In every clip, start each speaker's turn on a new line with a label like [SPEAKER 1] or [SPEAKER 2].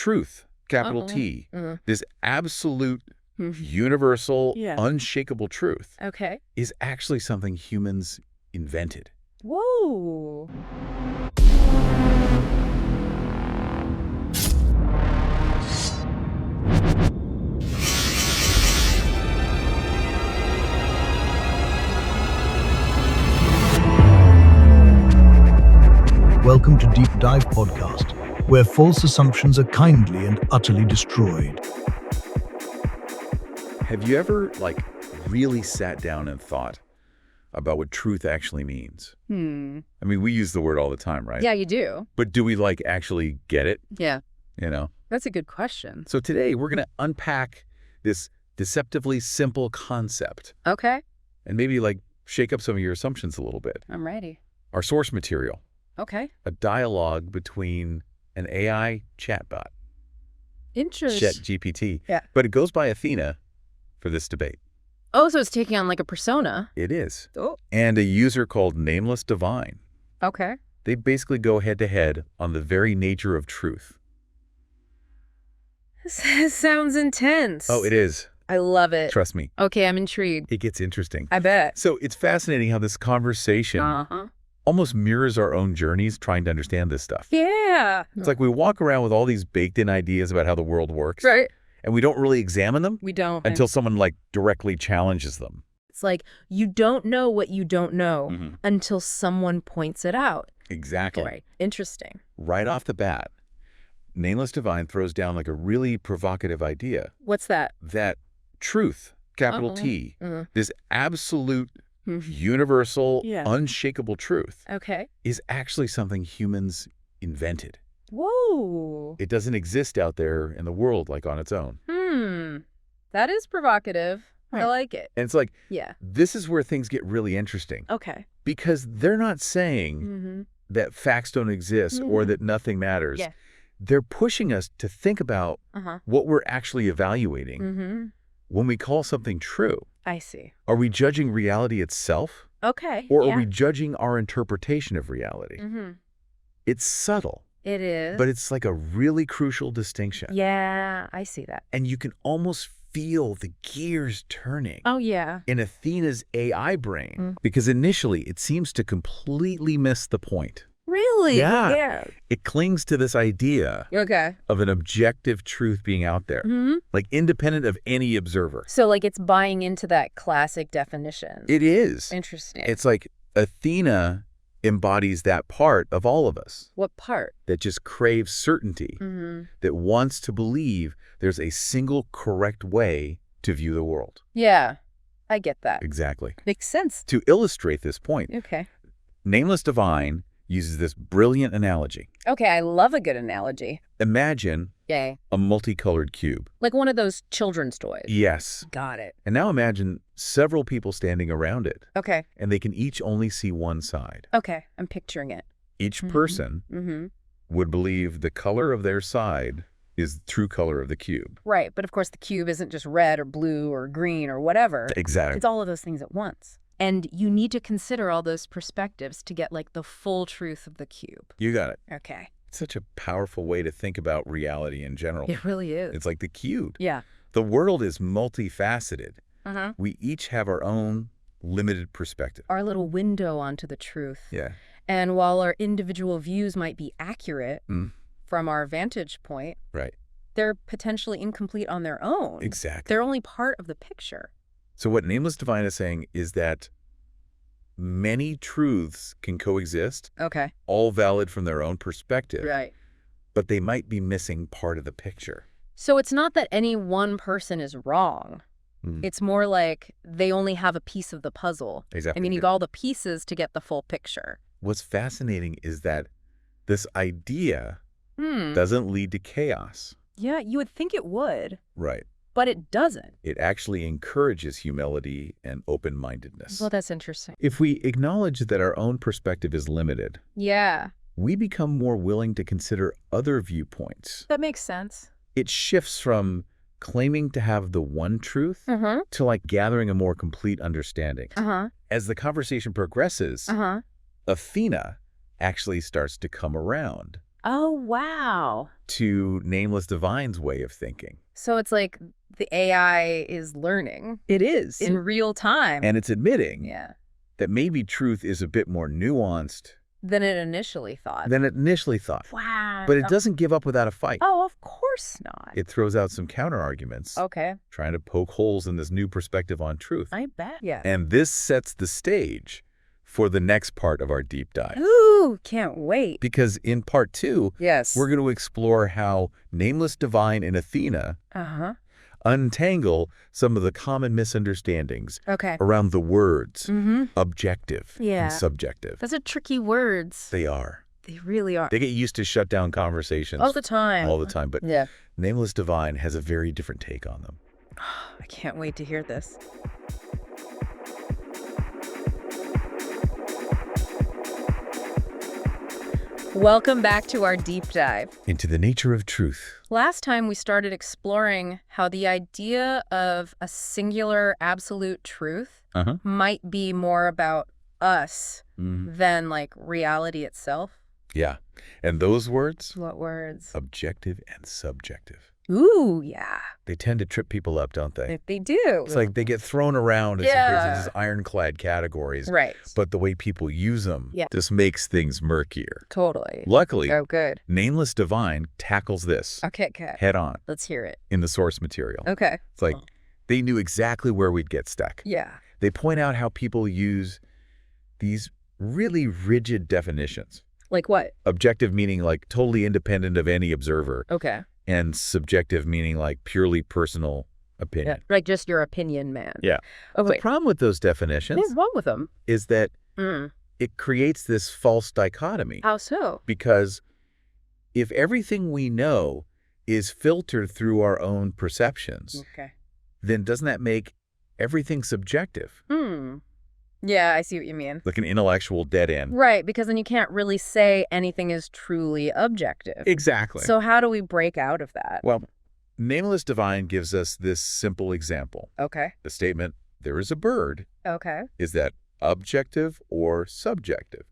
[SPEAKER 1] truth, capital T, this absolute, universal, unshakable truth is actually something humans invented.
[SPEAKER 2] Whoa.
[SPEAKER 3] Welcome to Deep Dive Podcast, where false assumptions are kindly and utterly destroyed.
[SPEAKER 1] Have you ever, really sat down and thought about what truth actually means? I mean, we use the word all the time, right?
[SPEAKER 2] Yeah, you do.
[SPEAKER 1] But do we, actually get it?
[SPEAKER 2] Yeah.
[SPEAKER 1] You know?
[SPEAKER 2] That's a good question.
[SPEAKER 1] So today, we're going to unpack this deceptively simple concept.
[SPEAKER 2] Okay.
[SPEAKER 1] And maybe, shake up some of your assumptions a little bit.
[SPEAKER 2] I'm ready.
[SPEAKER 1] Our source material.
[SPEAKER 2] Okay.
[SPEAKER 1] A dialogue between an AI chatbot.
[SPEAKER 2] Interesting.
[SPEAKER 1] ChatGPT.
[SPEAKER 2] Yeah.
[SPEAKER 1] But it goes by Athena for this debate.
[SPEAKER 2] Oh, so it's taking on a persona.
[SPEAKER 1] It is.
[SPEAKER 2] Oh.
[SPEAKER 1] And a user called Nameless Divine.
[SPEAKER 2] Okay.
[SPEAKER 1] They basically go head-to-head on the very nature of truth.
[SPEAKER 2] This sounds intense.
[SPEAKER 1] Oh, it is.
[SPEAKER 2] I love it.
[SPEAKER 1] Trust me.
[SPEAKER 2] Okay, I'm intrigued.
[SPEAKER 1] It gets interesting.
[SPEAKER 2] I bet.
[SPEAKER 1] So it's fascinating how this conversation almost mirrors our own journeys trying to understand this stuff.
[SPEAKER 2] Yeah.
[SPEAKER 1] It's like we walk around with all these baked-in ideas about how the world works.
[SPEAKER 2] Right.
[SPEAKER 1] And we don't really examine them.
[SPEAKER 2] We don't.
[SPEAKER 1] Until someone, directly challenges them.
[SPEAKER 2] It's like you don't know what you don't know until someone points it out.
[SPEAKER 1] Exactly.
[SPEAKER 2] Right. Interesting.
[SPEAKER 1] Right off the bat, Nameless Divine throws down a really provocative idea.
[SPEAKER 2] What's that?
[SPEAKER 1] That truth, capital T, this absolute, universal, unshakable truth is actually something humans invented.
[SPEAKER 2] Whoa.
[SPEAKER 1] It doesn't exist out there in the world on its own.
[SPEAKER 2] That is provocative.
[SPEAKER 1] Right.
[SPEAKER 2] I like it.
[SPEAKER 1] And it's this is where things get really interesting.
[SPEAKER 2] Okay.
[SPEAKER 1] Because they're not saying that facts don't exist or that nothing matters.
[SPEAKER 2] Yeah.
[SPEAKER 1] They're pushing us to think about what we're actually evaluating when we call something true.
[SPEAKER 2] I see.
[SPEAKER 1] Are we judging reality itself?
[SPEAKER 2] Okay.
[SPEAKER 1] Or are we judging our interpretation of reality? It's subtle.
[SPEAKER 2] It is.
[SPEAKER 1] But it's a really crucial distinction.
[SPEAKER 2] Yeah, I see that.
[SPEAKER 1] And you can almost feel the gears turning.
[SPEAKER 2] Oh, yeah.
[SPEAKER 1] In Athena's AI brain. Because initially, it seems to completely miss the point.
[SPEAKER 2] Really?
[SPEAKER 1] Yeah. It clings to this idea of an objective truth being out there, independent of any observer.
[SPEAKER 2] So it's buying into that classic definition.
[SPEAKER 1] It is.
[SPEAKER 2] Interesting.
[SPEAKER 1] It's Athena embodies that part of all of us.
[SPEAKER 2] What part?
[SPEAKER 1] That just craves certainty, that wants to believe there's a single correct way to view the world.
[SPEAKER 2] Yeah, I get that.
[SPEAKER 1] Exactly.
[SPEAKER 2] Makes sense.
[SPEAKER 1] To illustrate this point,
[SPEAKER 2] Okay.
[SPEAKER 1] Nameless Divine uses this brilliant analogy.
[SPEAKER 2] Okay, I love a good analogy.
[SPEAKER 1] Imagine a multicolored cube.
[SPEAKER 2] Like one of those children's toys.
[SPEAKER 1] Yes.
[SPEAKER 2] Got it.
[SPEAKER 1] And now imagine several people standing around it.
[SPEAKER 2] Okay.
[SPEAKER 1] And they can each only see one side.
[SPEAKER 2] Okay, I'm picturing it.
[SPEAKER 1] Each person would believe the color of their side is the true color of the cube.
[SPEAKER 2] Right, but of course the cube isn't just red or blue or green or whatever.
[SPEAKER 1] Exactly.
[SPEAKER 2] It's all of those things at once. And you need to consider all those perspectives to get the full truth of the cube.
[SPEAKER 1] You got it.
[SPEAKER 2] Okay.
[SPEAKER 1] It's such a powerful way to think about reality in general.
[SPEAKER 2] It really is.
[SPEAKER 1] It's like the cube.
[SPEAKER 2] Yeah.
[SPEAKER 1] The world is multifaceted. We each have our own limited perspective.
[SPEAKER 2] Our little window onto the truth.
[SPEAKER 1] Yeah.
[SPEAKER 2] And while our individual views might be accurate from our vantage point,
[SPEAKER 1] right,
[SPEAKER 2] they're potentially incomplete on their own.
[SPEAKER 1] Exactly.
[SPEAKER 2] They're only part of the picture.
[SPEAKER 1] So what Nameless Divine is saying is that many truths can coexist, all valid from their own perspective,
[SPEAKER 2] right,
[SPEAKER 1] but they might be missing part of the picture.
[SPEAKER 2] So it's not that any one person is wrong. It's more like they only have a piece of the puzzle.
[SPEAKER 1] Exactly.
[SPEAKER 2] And you need all the pieces to get the full picture.
[SPEAKER 1] What's fascinating is that this idea doesn't lead to chaos.
[SPEAKER 2] Yeah, you would think it would.
[SPEAKER 1] Right.
[SPEAKER 2] But it doesn't.
[SPEAKER 1] It actually encourages humility and open-mindedness.
[SPEAKER 2] Well, that's interesting.
[SPEAKER 1] If we acknowledge that our own perspective is limited, we become more willing to consider other viewpoints.
[SPEAKER 2] That makes sense.
[SPEAKER 1] It shifts from claiming to have the one truth to gathering a more complete understanding. As the conversation progresses, Athena actually starts to come around.
[SPEAKER 2] Oh, wow.
[SPEAKER 1] to Nameless Divine's way of thinking.
[SPEAKER 2] So it's like the AI is learning.
[SPEAKER 1] It is.
[SPEAKER 2] In real time.
[SPEAKER 1] And it's admitting
[SPEAKER 2] yeah.
[SPEAKER 1] that maybe truth is a bit more nuanced
[SPEAKER 2] Than it initially thought. Wow.
[SPEAKER 1] But it doesn't give up without a fight.
[SPEAKER 2] Oh, of course not.
[SPEAKER 1] It throws out some counter-arguments,
[SPEAKER 2] Okay.
[SPEAKER 1] trying to poke holes in this new perspective on truth.
[SPEAKER 2] I bet. Yeah.
[SPEAKER 1] And this sets the stage for the next part of our deep dive.
[SPEAKER 2] Ooh, can't wait.
[SPEAKER 1] Because in part 2,
[SPEAKER 2] Yes.
[SPEAKER 1] we're going to explore how Nameless Divine and Athena untangle some of the common misunderstandings
[SPEAKER 2] Okay.
[SPEAKER 1] around the words objective
[SPEAKER 2] Yeah.
[SPEAKER 1] and subjective.
[SPEAKER 2] Those are tricky words.
[SPEAKER 1] They are.
[SPEAKER 2] They really are.
[SPEAKER 1] They get used to shut down conversations
[SPEAKER 2] All the time.
[SPEAKER 1] all the time, but
[SPEAKER 2] Yeah.
[SPEAKER 1] Nameless Divine has a very different take on them.
[SPEAKER 2] I can't wait to hear this. Welcome back to our deep dive.
[SPEAKER 1] Into the nature of truth.
[SPEAKER 2] Last time we started exploring how the idea of a singular absolute truth might be more about us than like reality itself.
[SPEAKER 1] Yeah. And those words?
[SPEAKER 2] What words?
[SPEAKER 1] Objective and subjective.
[SPEAKER 2] Ooh, yeah.
[SPEAKER 1] They tend to trip people up, don't they?
[SPEAKER 2] They do.
[SPEAKER 1] It's like they get thrown around as if there's these ironclad categories.
[SPEAKER 2] Right.
[SPEAKER 1] But the way people use them
[SPEAKER 2] Yeah.
[SPEAKER 1] just makes things murkier.
[SPEAKER 2] Totally.
[SPEAKER 1] Luckily,
[SPEAKER 2] Oh, good.
[SPEAKER 1] Nameless Divine tackles this
[SPEAKER 2] Okay, good.
[SPEAKER 1] head on
[SPEAKER 2] Let's hear it.
[SPEAKER 1] in the source material.
[SPEAKER 2] Okay.
[SPEAKER 1] It's like they knew exactly where we'd get stuck.
[SPEAKER 2] Yeah.
[SPEAKER 1] They point out how people use these really rigid definitions.
[SPEAKER 2] Like what?
[SPEAKER 1] Objective meaning like totally independent of any observer,
[SPEAKER 2] Okay.
[SPEAKER 1] and subjective meaning like purely personal opinion.
[SPEAKER 2] Yeah. Like just your opinion, man.
[SPEAKER 1] Yeah.
[SPEAKER 2] Oh,
[SPEAKER 1] The
[SPEAKER 2] wait.
[SPEAKER 1] problem with those definitions
[SPEAKER 2] What's wrong with them?
[SPEAKER 1] is that it creates this false dichotomy.
[SPEAKER 2] How so?
[SPEAKER 1] Because if everything we know is filtered through our own perceptions,
[SPEAKER 2] Okay.
[SPEAKER 1] then doesn't that make everything subjective?
[SPEAKER 2] Yeah, I see what you mean.
[SPEAKER 1] Like an intellectual dead end.
[SPEAKER 2] Right, because then you can't really say anything is truly objective.
[SPEAKER 1] Exactly.
[SPEAKER 2] So how do we break out of that?
[SPEAKER 1] Well, Nameless Divine gives us this simple example.
[SPEAKER 2] Okay.
[SPEAKER 1] The statement, there is a bird,
[SPEAKER 2] Okay.
[SPEAKER 1] is that objective or subjective?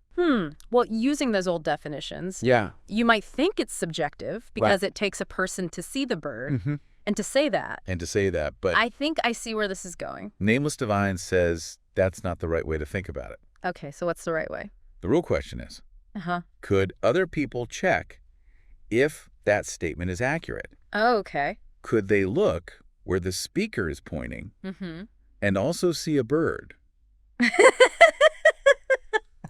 [SPEAKER 2] Well, using those old definitions,
[SPEAKER 1] Yeah.
[SPEAKER 2] you might think it's subjective because it takes a person to see the bird and to say that.
[SPEAKER 1] And to say that, but
[SPEAKER 2] I think I see where this is going.
[SPEAKER 1] Nameless Divine says that's not the right way to think about it.
[SPEAKER 2] Okay, so what's the right way?
[SPEAKER 1] The real question is,
[SPEAKER 2] Uh-huh.
[SPEAKER 1] could other people check if that statement is accurate?
[SPEAKER 2] Oh, okay.
[SPEAKER 1] Could they look where the speaker is pointing and also see a bird?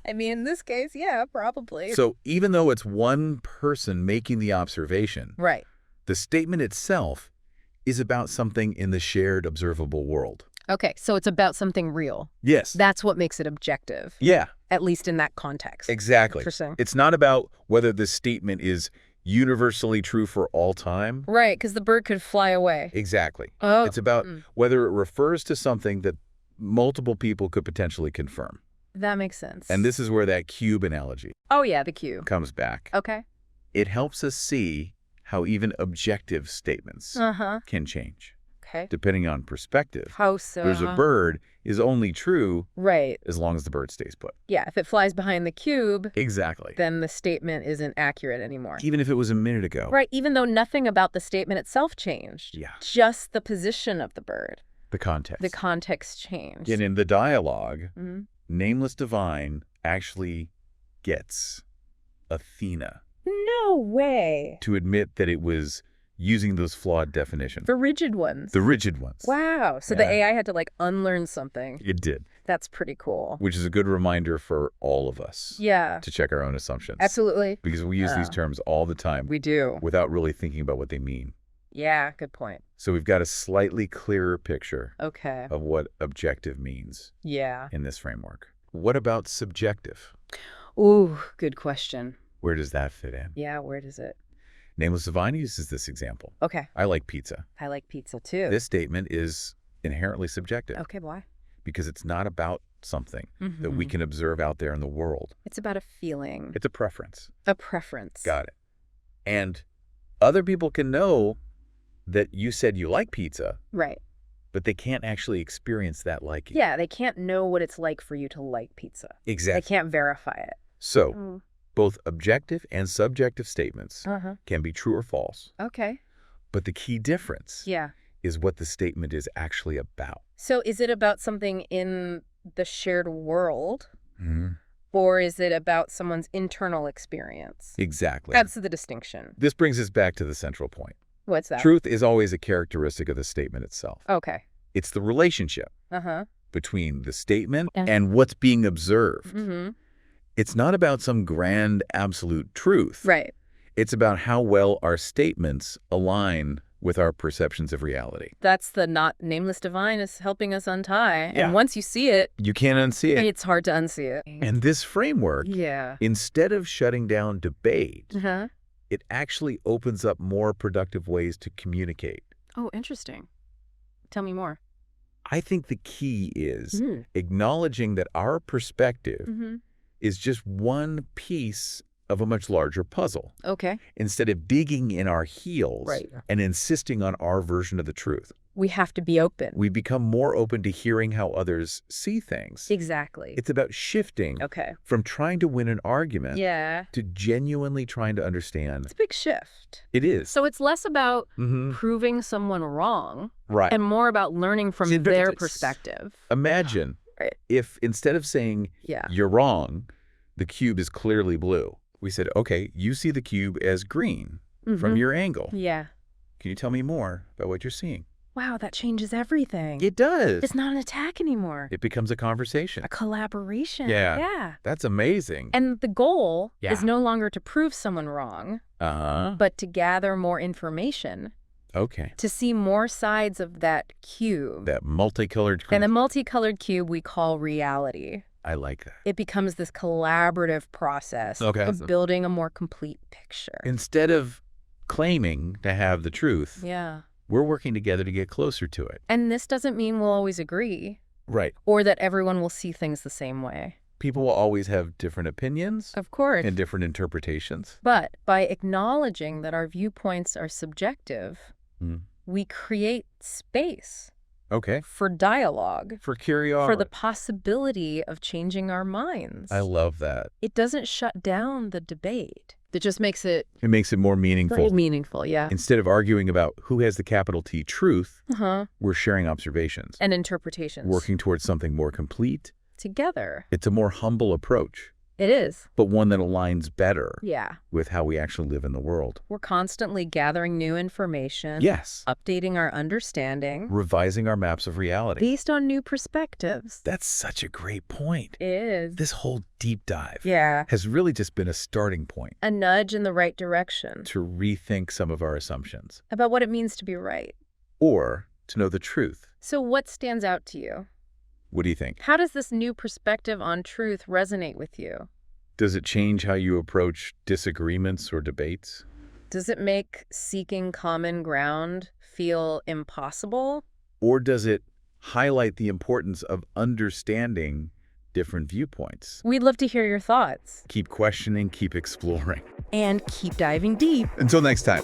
[SPEAKER 2] I mean, in this case, yeah, probably.
[SPEAKER 1] So even though it's one person making the observation,
[SPEAKER 2] Right.
[SPEAKER 1] the statement itself is about something in the shared observable world.
[SPEAKER 2] Okay, so it's about something real.
[SPEAKER 1] Yes.
[SPEAKER 2] That's what makes it objective,
[SPEAKER 1] Yeah,
[SPEAKER 2] at least in that context.
[SPEAKER 1] exactly.
[SPEAKER 2] Interesting.
[SPEAKER 1] It's not about whether this statement is universally true for all time.
[SPEAKER 2] Right, because the bird could fly away.
[SPEAKER 1] Exactly.
[SPEAKER 2] Oh.
[SPEAKER 1] It's about whether it refers to something that multiple people could potentially confirm.
[SPEAKER 2] That makes sense.
[SPEAKER 1] And this is where that cube analogy
[SPEAKER 2] Oh, yeah, the cube.
[SPEAKER 1] comes back.
[SPEAKER 2] Okay.
[SPEAKER 1] It helps us see how even objective statements can change.
[SPEAKER 2] Okay.
[SPEAKER 1] Depending on perspective.
[SPEAKER 2] How so?
[SPEAKER 1] There's a bird is only true
[SPEAKER 2] Right.
[SPEAKER 1] as long as the bird stays put.
[SPEAKER 2] Yeah, if it flies behind the cube,
[SPEAKER 1] Exactly.
[SPEAKER 2] then the statement isn't accurate anymore.
[SPEAKER 1] Even if it was a minute ago.
[SPEAKER 2] Right, even though nothing about the statement itself changed.
[SPEAKER 1] Yeah.
[SPEAKER 2] Just the position of the bird.
[SPEAKER 1] The context.
[SPEAKER 2] The context changed.
[SPEAKER 1] And in the dialogue, Nameless Divine actually gets Athena
[SPEAKER 2] No way.
[SPEAKER 1] to admit that it was using those flawed definitions.
[SPEAKER 2] The rigid ones.
[SPEAKER 1] The rigid ones.
[SPEAKER 2] Wow. So the AI had to like unlearn something.
[SPEAKER 1] It did.
[SPEAKER 2] That's pretty cool.
[SPEAKER 1] Which is a good reminder for all of us.
[SPEAKER 2] Yeah.
[SPEAKER 1] To check our own assumptions.
[SPEAKER 2] Absolutely.
[SPEAKER 1] Because we use these terms all the time.
[SPEAKER 2] We do.
[SPEAKER 1] Without really thinking about what they mean.
[SPEAKER 2] Yeah, good point.
[SPEAKER 1] So we've got a slightly clearer picture
[SPEAKER 2] Okay.
[SPEAKER 1] of what objective means
[SPEAKER 2] Yeah.
[SPEAKER 1] in this framework. What about subjective?
[SPEAKER 2] Ooh, good question.
[SPEAKER 1] Where does that fit in?
[SPEAKER 2] Yeah, where does it?
[SPEAKER 1] Nameless Divine uses this example.
[SPEAKER 2] Okay.
[SPEAKER 1] I like pizza.
[SPEAKER 2] I like pizza too.
[SPEAKER 1] This statement is inherently subjective.
[SPEAKER 2] Okay, why?
[SPEAKER 1] Because it's not about something that we can observe out there in the world.
[SPEAKER 2] It's about a feeling.
[SPEAKER 1] It's a preference.
[SPEAKER 2] A preference.
[SPEAKER 1] Got it. And other people can know that you said you like pizza,
[SPEAKER 2] Right.
[SPEAKER 1] but they can't actually experience that liking.
[SPEAKER 2] Yeah, they can't know what it's like for you to like pizza.
[SPEAKER 1] Exactly.
[SPEAKER 2] They can't verify it.
[SPEAKER 1] So, Both objective and subjective statements can be true or false.
[SPEAKER 2] Okay.
[SPEAKER 1] But the key difference is what the statement is actually about.
[SPEAKER 2] So is it about something in the shared world? Or is it about someone's internal experience?
[SPEAKER 1] Exactly.
[SPEAKER 2] That's the distinction.
[SPEAKER 1] This brings us back to the central point.
[SPEAKER 2] What's that?
[SPEAKER 1] Truth is always a characteristic of the statement itself.
[SPEAKER 2] Okay.
[SPEAKER 1] It's the relationship between the statement and what's being observed. It's not about some grand absolute truth.
[SPEAKER 2] Right.
[SPEAKER 1] It's about how well our statements align with our perceptions of reality.
[SPEAKER 2] That's the not nameless divine is helping us untie. Yeah. And once you see it,
[SPEAKER 1] you can't unsee it.
[SPEAKER 2] It's hard to unsee it.
[SPEAKER 1] And this framework, instead of shutting down debate, it actually opens up more productive ways to communicate.
[SPEAKER 2] Oh, interesting. Tell me more.
[SPEAKER 1] I think the key is acknowledging that our perspective is just one piece of a much larger puzzle.
[SPEAKER 2] Okay.
[SPEAKER 1] Instead of digging in our heels and insisting on our version of the truth.
[SPEAKER 2] We have to be open.
[SPEAKER 1] We become more open to hearing how others see things.
[SPEAKER 2] Exactly.
[SPEAKER 1] It's about shifting from trying to win an argument to genuinely trying to understand.
[SPEAKER 2] It's a big shift.
[SPEAKER 1] It is.
[SPEAKER 2] So it's less about proving someone wrong and more about learning from their perspective.
[SPEAKER 1] Imagine if instead of saying, you're wrong, the cube is clearly blue. We said, okay, you see the cube as green from your angle.
[SPEAKER 2] Yeah.
[SPEAKER 1] Can you tell me more about what you're seeing?
[SPEAKER 2] Wow, that changes everything.
[SPEAKER 1] It does.
[SPEAKER 2] It's not an attack anymore.
[SPEAKER 1] It becomes a conversation.
[SPEAKER 2] A collaboration.
[SPEAKER 1] Yeah. That's amazing.
[SPEAKER 2] And the goal is no longer to prove someone wrong, but to gather more information.
[SPEAKER 1] Okay.
[SPEAKER 2] To see more sides of that cube.
[SPEAKER 1] That multicolored cube.
[SPEAKER 2] And the multicolored cube we call reality.
[SPEAKER 1] I like that.
[SPEAKER 2] It becomes this collaborative process of building a more complete picture.
[SPEAKER 1] Instead of claiming to have the truth, we're working together to get closer to it.
[SPEAKER 2] And this doesn't mean we'll always agree.
[SPEAKER 1] Right.
[SPEAKER 2] Or that everyone will see things the same way.
[SPEAKER 1] People will always have different opinions.
[SPEAKER 2] Of course.
[SPEAKER 1] And different interpretations.
[SPEAKER 2] But by acknowledging that our viewpoints are subjective, we create space. For dialogue.
[SPEAKER 1] For curiosity.
[SPEAKER 2] For the possibility of changing our minds.
[SPEAKER 1] I love that.
[SPEAKER 2] It doesn't shut down the debate. It just makes it...
[SPEAKER 1] It makes it more meaningful.
[SPEAKER 2] Very meaningful,
[SPEAKER 1] Instead of arguing about who has the capital T truth, we're sharing observations.
[SPEAKER 2] And interpretations.
[SPEAKER 1] Working towards something more complete.
[SPEAKER 2] Together.
[SPEAKER 1] It's a more humble approach.
[SPEAKER 2] It is.
[SPEAKER 1] But one that aligns better
[SPEAKER 2] Yeah.
[SPEAKER 1] with how we actually live in the world.
[SPEAKER 2] We're constantly gathering new information.
[SPEAKER 1] Yes.
[SPEAKER 2] Updating our understanding.
[SPEAKER 1] Revising our maps of reality.
[SPEAKER 2] Based on new perspectives.
[SPEAKER 1] That's such a great point.
[SPEAKER 2] It is.
[SPEAKER 1] This whole deep dive
[SPEAKER 2] Yeah.
[SPEAKER 1] has really just been a starting point.
[SPEAKER 2] A nudge in the right direction.
[SPEAKER 1] To rethink some of our assumptions.
[SPEAKER 2] About what it means to be right.
[SPEAKER 1] Or to know the truth.
[SPEAKER 2] So what stands out to you?
[SPEAKER 1] What do you think?
[SPEAKER 2] How does this new perspective on truth resonate with you?
[SPEAKER 1] Does it change how you approach disagreements or debates?
[SPEAKER 2] Does it make seeking common ground feel impossible?
[SPEAKER 1] Or does it highlight the importance of understanding different viewpoints?
[SPEAKER 2] We'd love to hear your thoughts.
[SPEAKER 1] Keep questioning, keep exploring.
[SPEAKER 2] And keep diving deep.
[SPEAKER 1] Until next time.